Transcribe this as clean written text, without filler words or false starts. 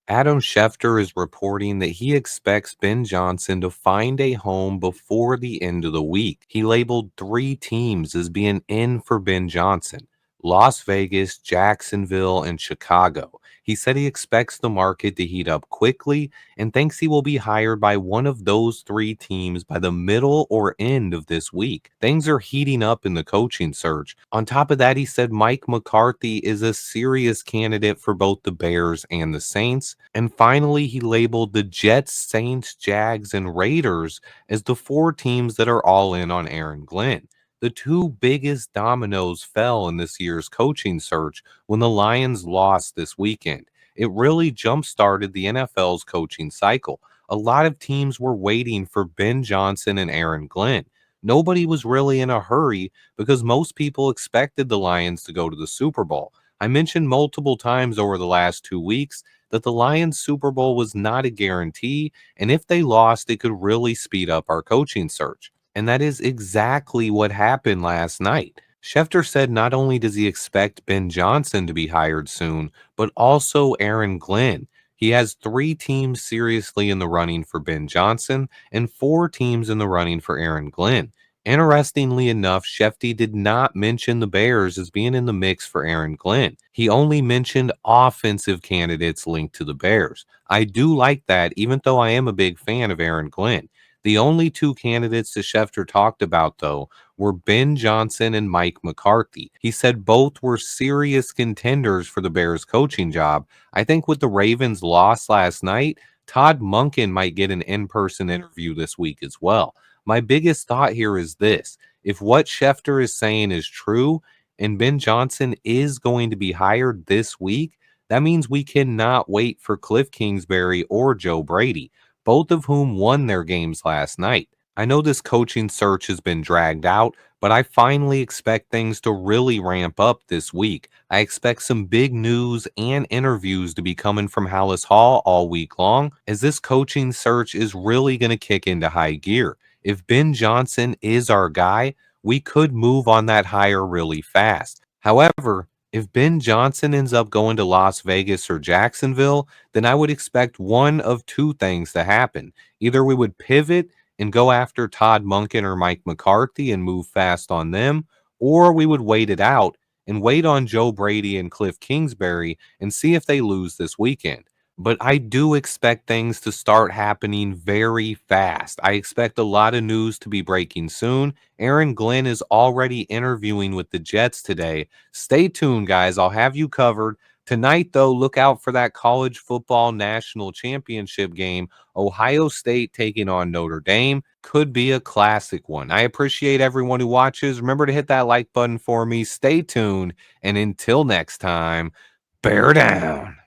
Adam Schefter is reporting that he expects Ben Johnson to find a home before the end of the week. He labeled three teams as being in for Ben Johnson: Las Vegas, Jacksonville, and Chicago. He said he expects the market to heat up quickly and thinks he will be hired by one of those three teams by the middle or end of this week. Things are heating up in the coaching search. On top of that, he said Mike McCarthy is a serious candidate for both the Bears and the Saints. And finally, he labeled the Jets, Saints, Jags, and Raiders as the four teams that are all in on Aaron Glenn. The two biggest dominoes fell in this year's coaching search when the Lions lost this weekend. It really jump started the NFL's coaching cycle. A lot of teams were waiting for Ben Johnson and Aaron Glenn. Nobody was really in a hurry because most people expected the Lions to go to the Super Bowl. I mentioned multiple times over the last 2 weeks that the Lions Super Bowl was not a guarantee, and if they lost, it could really speed up our coaching search. And that is exactly what happened last night. Schefter said not only does he expect Ben Johnson to be hired soon, but also Aaron Glenn. He has three teams seriously in the running for Ben Johnson and four teams in the running for Aaron Glenn. Interestingly enough, Shefty did not mention the Bears as being in the mix for Aaron Glenn. He only mentioned offensive candidates linked to the Bears. I do like that, even though I am a big fan of Aaron Glenn. The only two candidates that Schefter talked about, though, were Ben Johnson and Mike McCarthy. He said both were serious contenders for the Bears coaching job. I think with the Ravens' loss last night, Todd Monken might get an in person interview this week as well. My biggest thought here is this: if what Schefter is saying is true and Ben Johnson is going to be hired this week, that means we cannot wait for Cliff Kingsbury or Joe Brady, both of whom won their games last night. I know this coaching search has been dragged out, but I finally expect things to really ramp up this week. I expect some big news and interviews to be coming from Hallis Hall all week long, as this coaching search is really going to kick into high gear. If Ben Johnson is our guy, we could move on that hire really fast. However, if Ben Johnson ends up going to Las Vegas or Jacksonville, then I would expect one of two things to happen. Either we would pivot and go after Todd Monken or Mike McCarthy and move fast on them, or we would wait it out and wait on Joe Brady and Cliff Kingsbury and see if they lose this weekend. But I do expect things to start happening very fast. I expect a lot of news to be breaking soon. Aaron Glenn is already interviewing with the Jets today. Stay tuned, guys. I'll have you covered. Tonight, though, look out for that college football national championship game. Ohio State taking on Notre Dame. Could be a classic one. I appreciate everyone who watches. Remember to hit that like button for me. Stay tuned. And until next time, bear down.